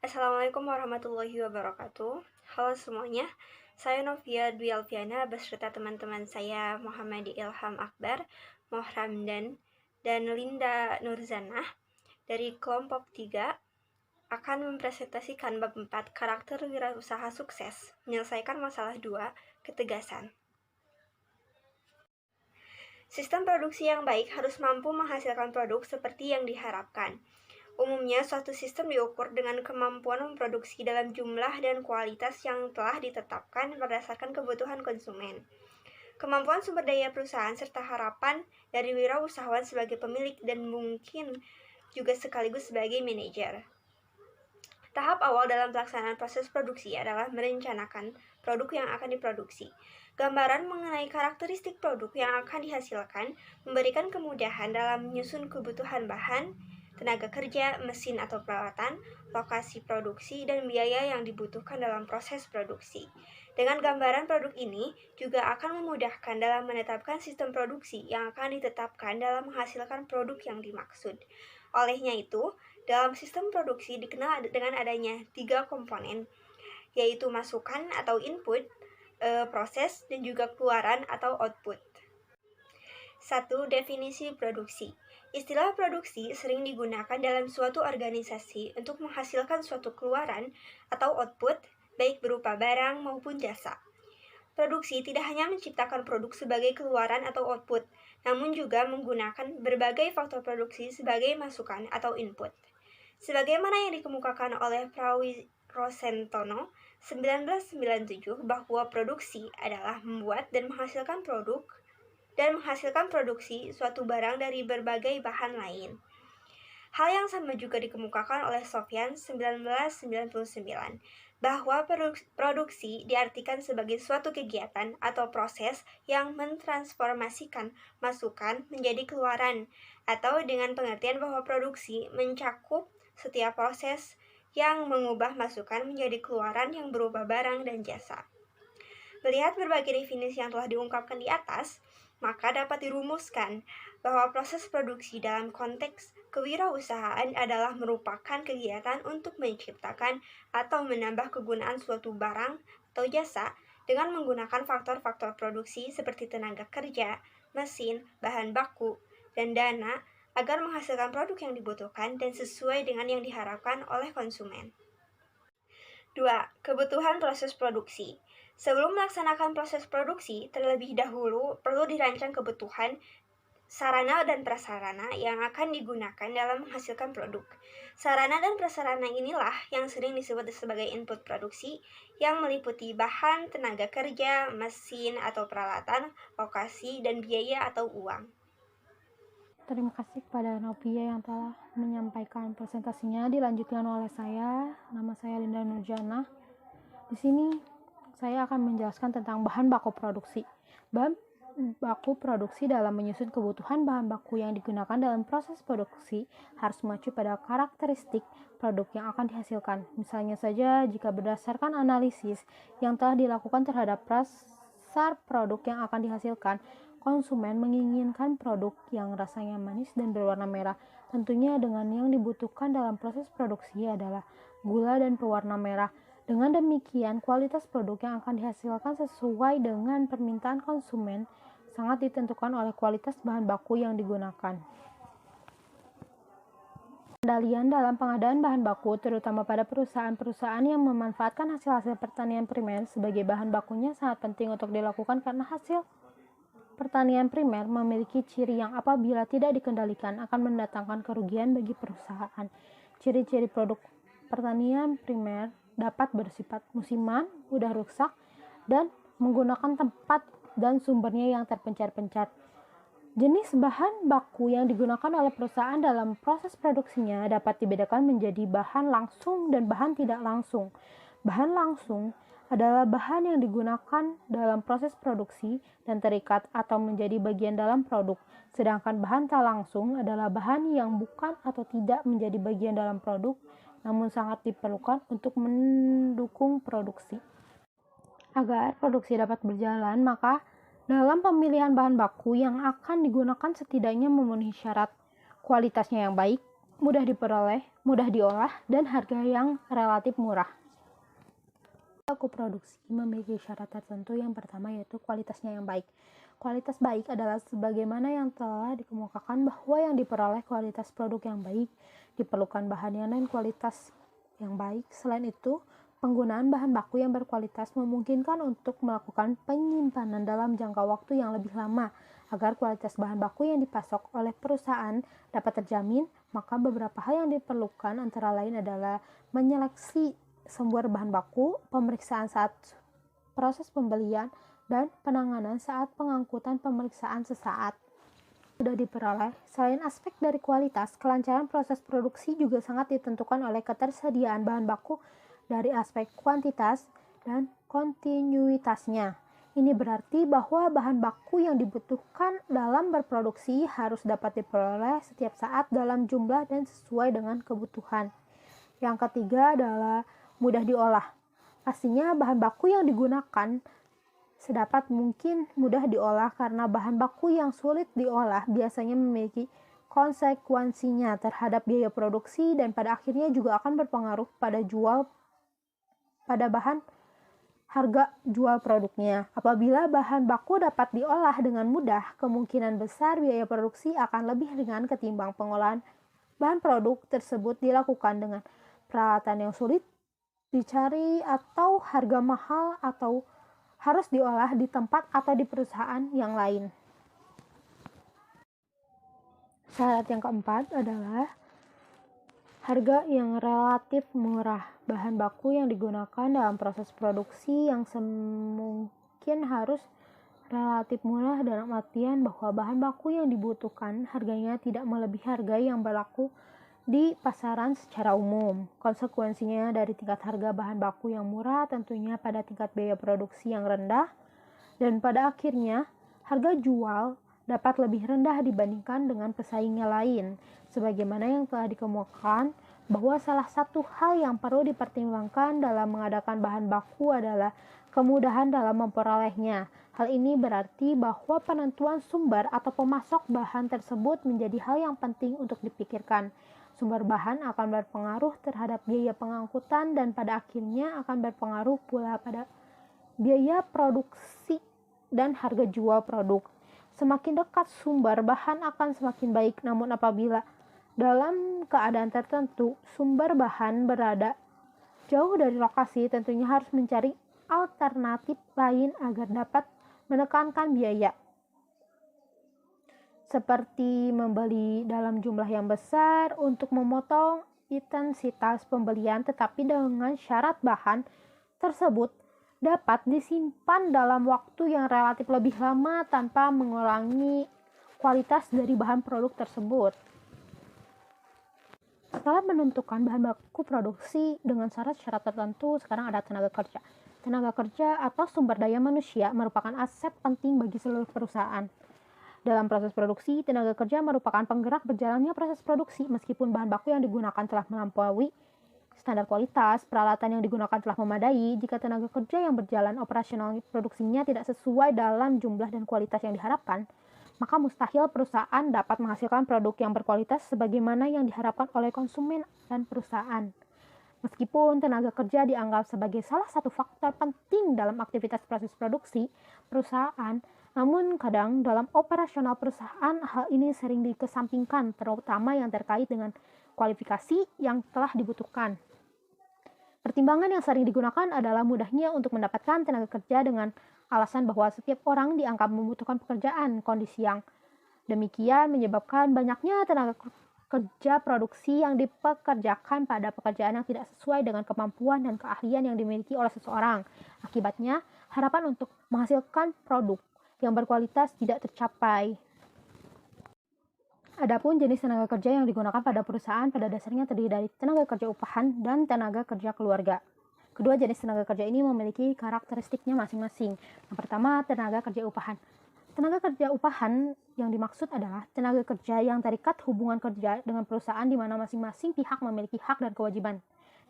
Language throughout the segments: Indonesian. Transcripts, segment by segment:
Assalamualaikum warahmatullahi wabarakatuh. Halo semuanya, saya Novia Dwi Alfiana beserta teman-teman saya Muhammad Ilham Akbar, Mohramdan, dan Linda Nurzanah dari kelompok 3 akan mempresentasikan bab 4 karakter wirausaha sukses, menyelesaikan masalah 2, ketegasan. Sistem produksi yang baik harus mampu menghasilkan produk seperti yang diharapkan. Umumnya, suatu sistem diukur dengan kemampuan memproduksi dalam jumlah dan kualitas yang telah ditetapkan berdasarkan kebutuhan konsumen. Kemampuan sumber daya perusahaan serta harapan dari wirausahawan sebagai pemilik dan mungkin juga sekaligus sebagai manajer. Tahap awal dalam pelaksanaan proses produksi adalah merencanakan produk yang akan diproduksi. Gambaran mengenai karakteristik produk yang akan dihasilkan memberikan kemudahan dalam menyusun kebutuhan bahan, tenaga kerja, mesin atau peralatan, lokasi produksi, dan biaya yang dibutuhkan dalam proses produksi. Dengan gambaran produk ini juga akan memudahkan dalam menetapkan sistem produksi yang akan ditetapkan dalam menghasilkan produk yang dimaksud. Olehnya itu, dalam sistem produksi dikenal dengan adanya 3 komponen, yaitu masukan atau input, proses, dan juga keluaran atau output. 1. Definisi produksi. Istilah produksi sering digunakan dalam suatu organisasi untuk menghasilkan suatu keluaran atau output, baik berupa barang maupun jasa. Produksi tidak hanya menciptakan produk sebagai keluaran atau output, namun juga menggunakan berbagai faktor produksi sebagai masukan atau input. Sebagaimana yang dikemukakan oleh Prawi Rosentono 1997 bahwa produksi adalah membuat dan menghasilkan produksi suatu barang dari berbagai bahan lain. Hal yang sama juga dikemukakan oleh Sofyan 1999 bahwa produksi diartikan sebagai suatu kegiatan atau proses yang mentransformasikan masukan menjadi keluaran, atau dengan pengertian bahwa produksi mencakup setiap proses yang mengubah masukan menjadi keluaran yang berupa barang dan jasa. Melihat berbagai definisi yang telah diungkapkan di atas, maka dapat dirumuskan bahwa proses produksi dalam konteks kewirausahaan adalah merupakan kegiatan untuk menciptakan atau menambah kegunaan suatu barang atau jasa dengan menggunakan faktor-faktor produksi seperti tenaga kerja, mesin, bahan baku, dan dana agar menghasilkan produk yang dibutuhkan dan sesuai dengan yang diharapkan oleh konsumen. 2. Kebutuhan proses produksi. Sebelum melaksanakan proses produksi, terlebih dahulu perlu dirancang kebutuhan sarana dan prasarana yang akan digunakan dalam menghasilkan produk. Sarana dan prasarana inilah yang sering disebut sebagai input produksi, yang meliputi bahan, tenaga kerja, mesin atau peralatan, lokasi, dan biaya atau uang. Terima kasih kepada Novia yang telah menyampaikan presentasinya. Dilanjutkan oleh saya, nama saya Linda Nurjana. Di sini saya akan menjelaskan tentang bahan baku produksi. Bahan baku produksi dalam menyusun kebutuhan bahan baku yang digunakan dalam proses produksi harus mengacu pada karakteristik produk yang akan dihasilkan. Misalnya saja jika berdasarkan analisis yang telah dilakukan terhadap pasar produk yang akan dihasilkan, konsumen menginginkan produk yang rasanya manis dan berwarna merah. Tentunya dengan yang dibutuhkan dalam proses produksi adalah gula dan pewarna merah. Dengan demikian, kualitas produk yang akan dihasilkan sesuai dengan permintaan konsumen sangat ditentukan oleh kualitas bahan baku yang digunakan. Kendalian dalam pengadaan bahan baku, terutama pada perusahaan-perusahaan yang memanfaatkan hasil-hasil pertanian primer sebagai bahan bakunya, sangat penting untuk dilakukan karena hasil pertanian primer memiliki ciri yang apabila tidak dikendalikan akan mendatangkan kerugian bagi perusahaan. Ciri-ciri produk pertanian primer dapat bersifat musiman, mudah rusak, dan menggunakan tempat dan sumbernya yang terpencar-pencar. Jenis bahan baku yang digunakan oleh perusahaan dalam proses produksinya dapat dibedakan menjadi bahan langsung dan bahan tidak langsung. Bahan langsung adalah bahan yang digunakan dalam proses produksi dan terikat atau menjadi bagian dalam produk. Sedangkan bahan tak langsung adalah bahan yang bukan atau tidak menjadi bagian dalam produk, namun sangat diperlukan untuk mendukung produksi. Agar produksi dapat berjalan, maka dalam pemilihan bahan baku yang akan digunakan setidaknya memenuhi syarat kualitasnya yang baik, mudah diperoleh, mudah diolah, dan harga yang relatif murah. Baku produksi memiliki syarat tertentu. Yang pertama yaitu kualitasnya yang baik. Kualitas baik adalah sebagaimana yang telah dikemukakan bahwa yang diperoleh kualitas produk yang baik, diperlukan bahan yang lain kualitas yang baik. Selain itu, penggunaan bahan baku yang berkualitas memungkinkan untuk melakukan penyimpanan dalam jangka waktu yang lebih lama. Agar kualitas bahan baku yang dipasok oleh perusahaan dapat terjamin, maka beberapa hal yang diperlukan antara lain adalah menyeleksi sumber bahan baku, pemeriksaan saat proses pembelian, dan penanganan saat pengangkutan pemeriksaan sesaat. Sudah diperoleh, selain aspek dari kualitas, kelancaran proses produksi juga sangat ditentukan oleh ketersediaan bahan baku dari aspek kuantitas dan kontinuitasnya. Ini berarti bahwa bahan baku yang dibutuhkan dalam berproduksi harus dapat diperoleh setiap saat dalam jumlah dan sesuai dengan kebutuhan. Yang ketiga adalah mudah diolah. Pastinya bahan baku yang digunakan sedapat mungkin mudah diolah karena bahan baku yang sulit diolah biasanya memiliki konsekuensinya terhadap biaya produksi dan pada akhirnya juga akan berpengaruh pada harga jual produknya. Apabila bahan baku dapat diolah dengan mudah, kemungkinan besar biaya produksi akan lebih ringan ketimbang pengolahan bahan produk tersebut dilakukan dengan peralatan yang sulit dicari atau harga mahal atau harus diolah di tempat atau di perusahaan yang lain. Syarat yang keempat adalah harga yang relatif murah. Bahan baku yang digunakan dalam proses produksi yang semungkin harus relatif murah dalam artian bahwa bahan baku yang dibutuhkan harganya tidak melebihi harga yang berlaku di pasaran secara umum. Konsekuensinya dari tingkat harga bahan baku yang murah tentunya pada tingkat biaya produksi yang rendah dan pada akhirnya harga jual dapat lebih rendah dibandingkan dengan pesaingnya lain. Sebagaimana yang telah dikemukakan bahwa salah satu hal yang perlu dipertimbangkan dalam mengadakan bahan baku adalah kemudahan dalam memperolehnya. Hal ini berarti bahwa penentuan sumber atau pemasok bahan tersebut menjadi hal yang penting untuk dipikirkan. Sumber bahan akan berpengaruh terhadap biaya pengangkutan dan pada akhirnya akan berpengaruh pula pada biaya produksi dan harga jual produk. Semakin dekat sumber bahan akan semakin baik, namun apabila dalam keadaan tertentu sumber bahan berada jauh dari lokasi, tentunya harus mencari alternatif lain agar dapat menekankan biaya. Seperti membeli dalam jumlah yang besar untuk memotong intensitas pembelian, tetapi dengan syarat bahan tersebut dapat disimpan dalam waktu yang relatif lebih lama tanpa mengurangi kualitas dari bahan produk tersebut. Setelah menentukan bahan baku produksi dengan syarat-syarat tertentu, sekarang ada tenaga kerja. Tenaga kerja atau sumber daya manusia merupakan aset penting bagi seluruh perusahaan. Dalam proses produksi, tenaga kerja merupakan penggerak berjalannya proses produksi. Meskipun bahan baku yang digunakan telah melampaui standar kualitas, peralatan yang digunakan telah memadai, jika tenaga kerja yang berjalan operasional produksinya tidak sesuai dalam jumlah dan kualitas yang diharapkan, maka mustahil perusahaan dapat menghasilkan produk yang berkualitas sebagaimana yang diharapkan oleh konsumen dan perusahaan. Meskipun tenaga kerja dianggap sebagai salah satu faktor penting dalam aktivitas proses produksi perusahaan, namun kadang dalam operasional perusahaan hal ini sering dikesampingkan, terutama yang terkait dengan kualifikasi yang telah dibutuhkan. Pertimbangan yang sering digunakan adalah mudahnya untuk mendapatkan tenaga kerja dengan alasan bahwa setiap orang dianggap membutuhkan pekerjaan. Kondisi yang demikian menyebabkan banyaknya tenaga kerja produksi yang dipekerjakan pada pekerjaan yang tidak sesuai dengan kemampuan dan keahlian yang dimiliki oleh seseorang. Akibatnya, harapan untuk menghasilkan produk yang berkualitas tidak tercapai. Adapun jenis tenaga kerja yang digunakan pada perusahaan pada dasarnya terdiri dari tenaga kerja upahan dan tenaga kerja keluarga. Kedua jenis tenaga kerja ini memiliki karakteristiknya masing-masing. Yang pertama, tenaga kerja upahan. Tenaga kerja upahan yang dimaksud adalah tenaga kerja yang terikat hubungan kerja dengan perusahaan di mana masing-masing pihak memiliki hak dan kewajiban.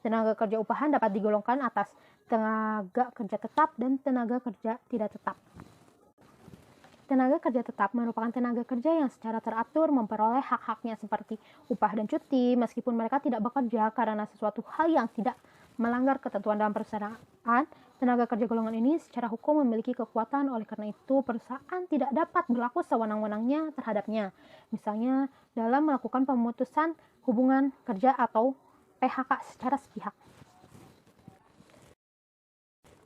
Tenaga kerja upahan dapat digolongkan atas tenaga kerja tetap dan tenaga kerja tidak tetap. Tenaga kerja tetap merupakan tenaga kerja yang secara teratur memperoleh hak-haknya seperti upah dan cuti meskipun mereka tidak bekerja karena sesuatu hal yang tidak melanggar ketentuan dalam perusahaan. Tenaga kerja golongan ini secara hukum memiliki kekuatan, oleh karena itu perusahaan tidak dapat berlaku sewenang-wenangnya terhadapnya. Misalnya dalam melakukan pemutusan hubungan kerja atau PHK secara sepihak.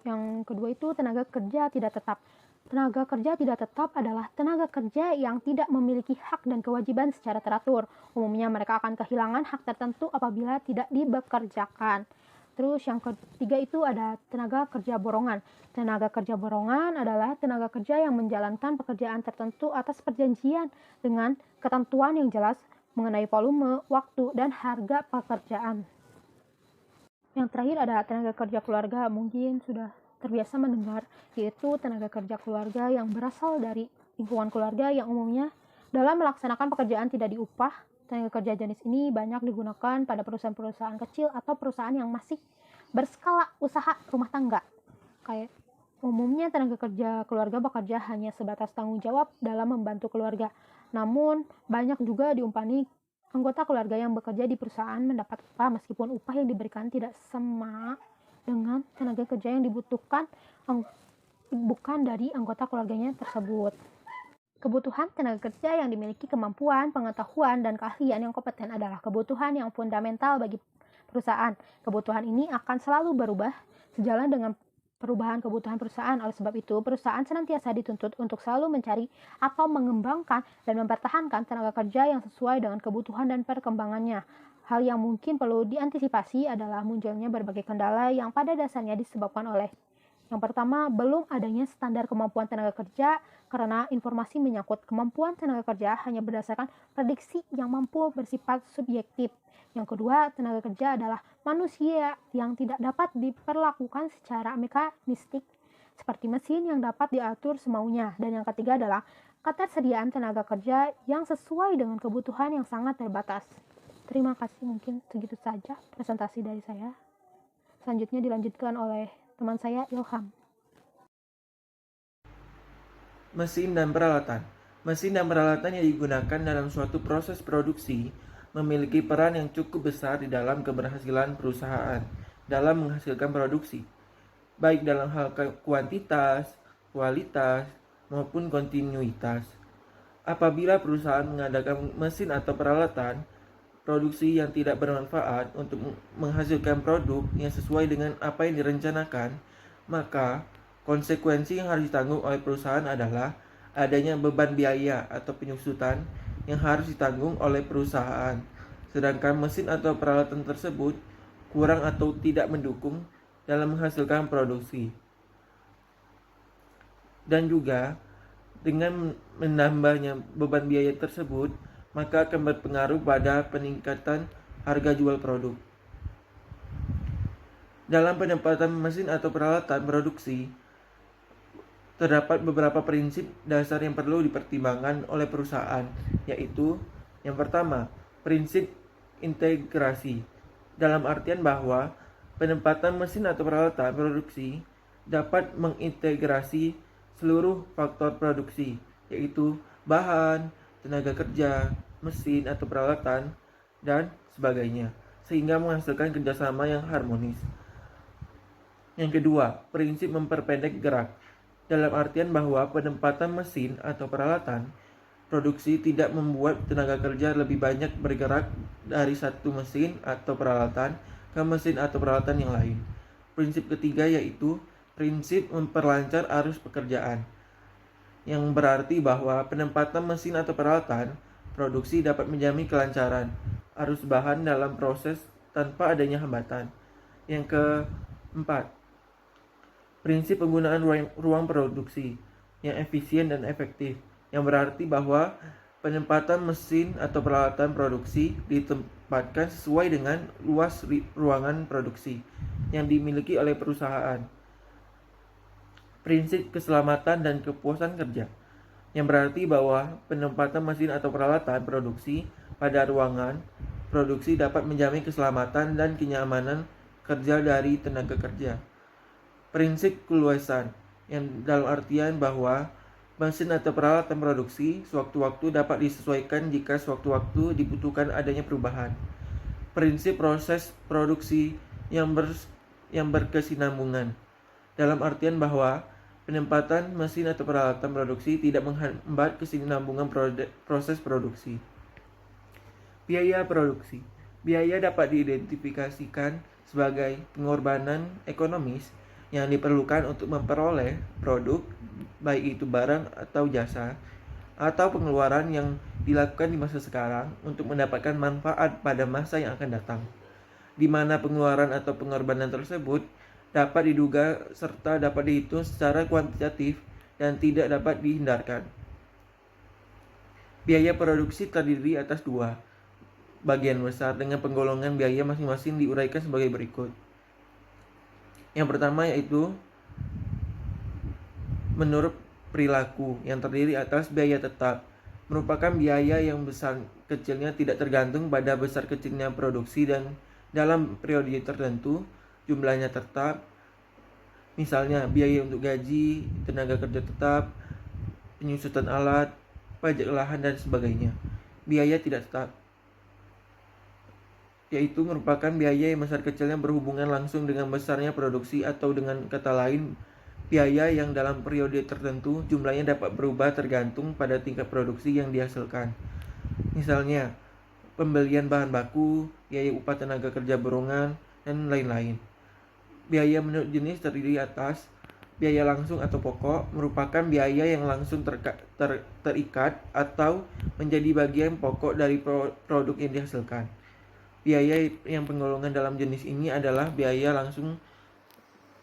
Yang kedua itu tenaga kerja tidak tetap. Tenaga kerja tidak tetap adalah tenaga kerja yang tidak memiliki hak dan kewajiban secara teratur. Umumnya mereka akan kehilangan hak tertentu apabila tidak dibekerjakan. Terus yang ketiga itu ada tenaga kerja borongan. Tenaga kerja borongan adalah tenaga kerja yang menjalankan pekerjaan tertentu atas perjanjian dengan ketentuan yang jelas mengenai volume, waktu, dan harga pekerjaan. Yang terakhir ada tenaga kerja keluarga, mungkin sudah terbiasa mendengar, yaitu tenaga kerja keluarga yang berasal dari lingkungan keluarga yang umumnya dalam melaksanakan pekerjaan tidak diupah. Tenaga kerja jenis ini banyak digunakan pada perusahaan-perusahaan kecil atau perusahaan yang masih berskala usaha rumah tangga. Kayak umumnya tenaga kerja keluarga bekerja hanya sebatas tanggung jawab dalam membantu keluarga. Namun banyak juga diumpani anggota keluarga yang bekerja di perusahaan mendapat upah meskipun upah yang diberikan tidak sama dengan tenaga kerja yang dibutuhkan bukan dari anggota keluarganya tersebut. Kebutuhan tenaga kerja yang dimiliki kemampuan, pengetahuan, dan keahlian yang kompeten adalah kebutuhan yang fundamental bagi perusahaan. Kebutuhan ini akan selalu berubah sejalan dengan perubahan kebutuhan perusahaan. Oleh sebab itu, perusahaan senantiasa dituntut untuk selalu mencari atau mengembangkan dan mempertahankan tenaga kerja yang sesuai dengan kebutuhan dan perkembangannya. Hal yang mungkin perlu diantisipasi adalah munculnya berbagai kendala yang pada dasarnya disebabkan oleh yang pertama, belum adanya standar kemampuan tenaga kerja karena informasi menyangkut kemampuan tenaga kerja hanya berdasarkan prediksi yang mampu bersifat subjektif. Yang kedua, tenaga kerja adalah manusia yang tidak dapat diperlakukan secara mekanistik seperti mesin yang dapat diatur semaunya. Dan yang ketiga adalah ketersediaan tenaga kerja yang sesuai dengan kebutuhan yang sangat terbatas. Terima kasih, mungkin segitu saja presentasi dari saya. Selanjutnya dilanjutkan oleh teman saya, Ilham. Mesin dan peralatan. Mesin dan peralatan yang digunakan dalam suatu proses produksi memiliki peran yang cukup besar di dalam keberhasilan perusahaan dalam menghasilkan produksi, baik dalam hal kuantitas, kualitas, maupun kontinuitas. Apabila perusahaan mengadakan mesin atau peralatan produksi yang tidak bermanfaat untuk menghasilkan produk yang sesuai dengan apa yang direncanakan, maka konsekuensi yang harus ditanggung oleh perusahaan adalah adanya beban biaya atau penyusutan yang harus ditanggung oleh perusahaan, sedangkan mesin atau peralatan tersebut kurang atau tidak mendukung dalam menghasilkan produksi. Dan juga dengan menambahnya beban biaya tersebut, maka akan berpengaruh pada peningkatan harga jual produk. Dalam penempatan mesin atau peralatan produksi, terdapat beberapa prinsip dasar yang perlu dipertimbangkan oleh perusahaan, yaitu yang pertama, prinsip integrasi, dalam artian bahwa penempatan mesin atau peralatan produksi dapat mengintegrasi seluruh faktor produksi, yaitu bahan, tenaga kerja, mesin atau peralatan, dan sebagainya, sehingga menghasilkan kerjasama yang harmonis. Yang kedua, prinsip memperpendek gerak, dalam artian bahwa penempatan mesin atau peralatan produksi tidak membuat tenaga kerja lebih banyak bergerak dari satu mesin atau peralatan ke mesin atau peralatan yang lain. Prinsip ketiga yaitu prinsip memperlancar arus pekerjaan, yang berarti bahwa penempatan mesin atau peralatan produksi dapat menjamin kelancaran arus bahan dalam proses tanpa adanya hambatan. Yang keempat, prinsip penggunaan ruang produksi yang efisien dan efektif, yang berarti bahwa penempatan mesin atau peralatan produksi ditempatkan sesuai dengan luas ruangan produksi yang dimiliki oleh perusahaan. Prinsip keselamatan dan kepuasan kerja, yang berarti bahwa penempatan mesin atau peralatan produksi pada ruangan produksi dapat menjamin keselamatan dan kenyamanan kerja dari tenaga kerja. Prinsip keluasan, yang dalam artian bahwa Mesin atau peralatan produksi sewaktu-waktu dapat disesuaikan jika sewaktu-waktu dibutuhkan adanya perubahan. Prinsip proses produksi yang berkesinambungan, dalam artian bahwa penempatan mesin atau peralatan produksi tidak menghambat kesinambungan proses produksi. Biaya produksi. Biaya dapat diidentifikasikan sebagai pengorbanan ekonomis yang diperlukan untuk memperoleh produk, baik itu barang atau jasa, atau pengeluaran yang dilakukan di masa sekarang untuk mendapatkan manfaat pada masa yang akan datang, di mana pengeluaran atau pengorbanan tersebut dapat diduga serta dapat dihitung secara kuantitatif dan tidak dapat dihindarkan. Biaya produksi terdiri atas dua bagian besar dengan penggolongan biaya masing-masing diuraikan sebagai berikut. Yang pertama yaitu menurut perilaku, yang terdiri atas biaya tetap, merupakan biaya yang besar kecilnya tidak tergantung pada besar kecilnya produksi dan dalam periode tertentu jumlahnya tetap. Misalnya biaya untuk gaji, tenaga kerja tetap, penyusutan alat, pajak lahan dan sebagainya. Biaya tidak tetap yaitu merupakan biaya yang besar kecilnya berhubungan langsung dengan besarnya produksi, atau dengan kata lain, biaya yang dalam periode tertentu jumlahnya dapat berubah tergantung pada tingkat produksi yang dihasilkan. Misalnya, pembelian bahan baku, biaya upah tenaga kerja borongan, dan lain-lain. Biaya menurut jenis terdiri atas biaya langsung atau pokok, merupakan biaya yang langsung terikat atau menjadi bagian pokok dari produk yang dihasilkan. Biaya yang penggolongan dalam jenis ini adalah biaya langsung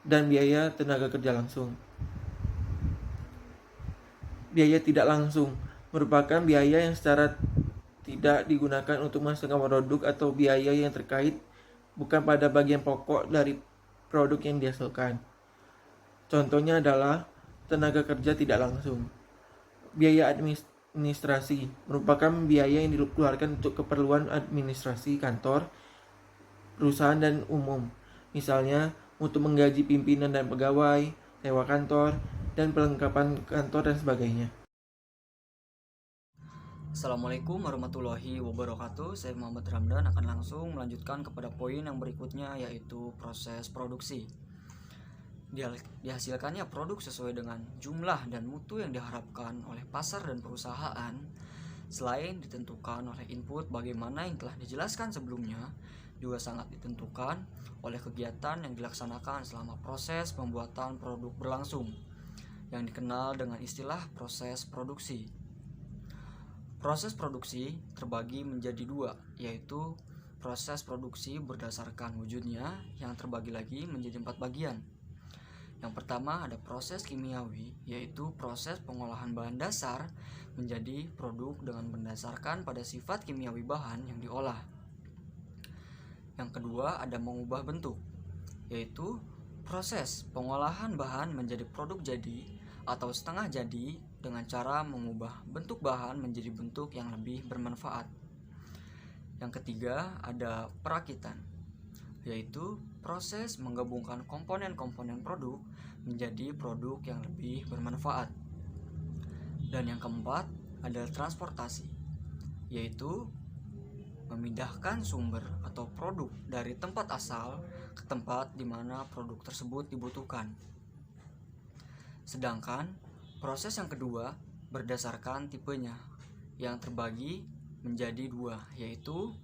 dan biaya tenaga kerja langsung. Biaya tidak langsung merupakan biaya yang secara tidak digunakan untuk menghasilkan produk atau biaya yang terkait bukan pada bagian pokok dari produk yang dihasilkan. Contohnya adalah tenaga kerja tidak langsung. Biaya administrasi merupakan biaya yang dikeluarkan untuk keperluan administrasi kantor, perusahaan dan umum. Misalnya untuk menggaji pimpinan dan pegawai, sewa kantor, dan perlengkapan kantor dan sebagainya. Assalamualaikum warahmatullahi wabarakatuh. Saya Muhammad Ramdan akan langsung melanjutkan kepada poin yang berikutnya, yaitu proses produksi. Dihasilkannya produk sesuai dengan jumlah dan mutu yang diharapkan oleh pasar dan perusahaan, selain ditentukan oleh input bagaimana yang telah dijelaskan sebelumnya, juga sangat ditentukan oleh kegiatan yang dilaksanakan selama proses pembuatan produk berlangsung, yang dikenal dengan istilah proses produksi. Proses produksi terbagi menjadi dua, yaitu proses produksi berdasarkan wujudnya yang terbagi lagi menjadi 4 bagian. Yang pertama ada proses kimiawi, yaitu proses pengolahan bahan dasar menjadi produk dengan berdasarkan pada sifat kimiawi bahan yang diolah. Yang kedua ada mengubah bentuk, yaitu proses pengolahan bahan menjadi produk jadi atau setengah jadi dengan cara mengubah bentuk bahan menjadi bentuk yang lebih bermanfaat. Yang ketiga ada perakitan, yaitu proses menggabungkan komponen-komponen produk menjadi produk yang lebih bermanfaat. Dan yang keempat adalah transportasi, yaitu memindahkan sumber atau produk dari tempat asal ke tempat di mana produk tersebut dibutuhkan. Sedangkan proses yang kedua berdasarkan tipenya yang terbagi menjadi dua, yaitu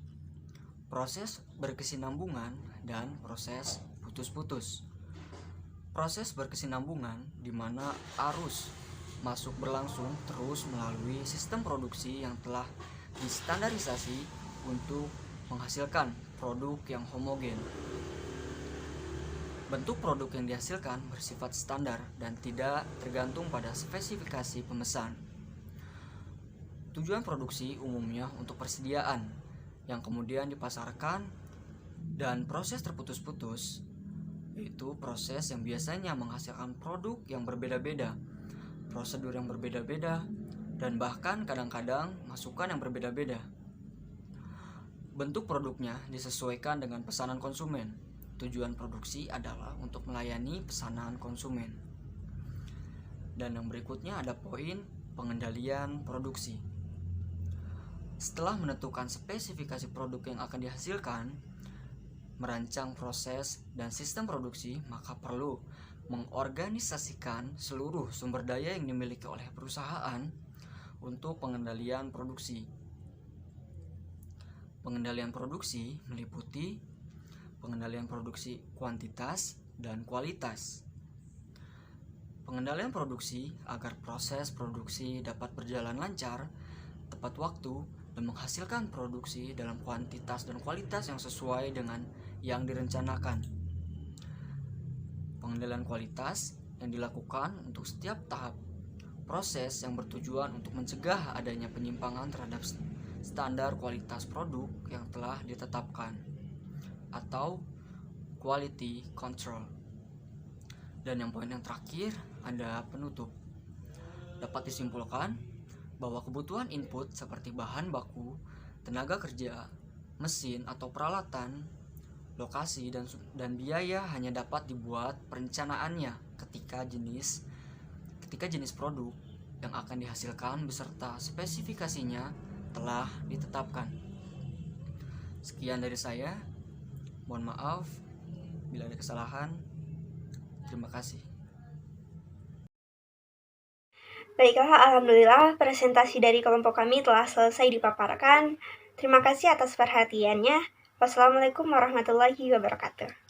proses berkesinambungan dan proses putus-putus. Proses berkesinambungan di mana arus masuk berlangsung terus melalui sistem produksi yang telah distandarisasi untuk menghasilkan produk yang homogen. Bentuk produk yang dihasilkan bersifat standar dan tidak tergantung pada spesifikasi pemesan. Tujuan produksi umumnya untuk persediaan yang kemudian dipasarkan, dan proses terputus-putus yaitu proses yang biasanya menghasilkan produk yang berbeda-beda, prosedur yang berbeda-beda, dan bahkan kadang-kadang masukan yang berbeda-beda. Bentuk produknya disesuaikan dengan pesanan konsumen. Tujuan produksi adalah untuk melayani pesanan konsumen. Dan yang berikutnya ada poin pengendalian produksi. Setelah menentukan spesifikasi produk yang akan dihasilkan, merancang proses dan sistem produksi, maka perlu mengorganisasikan seluruh sumber daya yang dimiliki oleh perusahaan untuk pengendalian produksi. Pengendalian produksi meliputi pengendalian produksi kuantitas dan kualitas. Pengendalian produksi agar proses produksi dapat berjalan lancar, tepat waktu, dan menghasilkan produksi dalam kuantitas dan kualitas yang sesuai dengan yang direncanakan. Pengendalian kualitas yang dilakukan untuk setiap tahap proses yang bertujuan untuk mencegah adanya penyimpangan terhadap standar kualitas produk yang telah ditetapkan, atau quality control. Dan yang poin yang terakhir ada penutup. Dapat disimpulkan bahwa kebutuhan input seperti bahan baku, tenaga kerja, mesin atau peralatan, lokasi dan biaya hanya dapat dibuat perencanaannya ketika jenis produk yang akan dihasilkan beserta spesifikasinya telah ditetapkan. Sekian dari saya. Mohon maaf bila ada kesalahan. Terima kasih. Baiklah, alhamdulillah presentasi dari kelompok kami telah selesai dipaparkan. Terima kasih atas perhatiannya. Wassalamualaikum warahmatullahi wabarakatuh.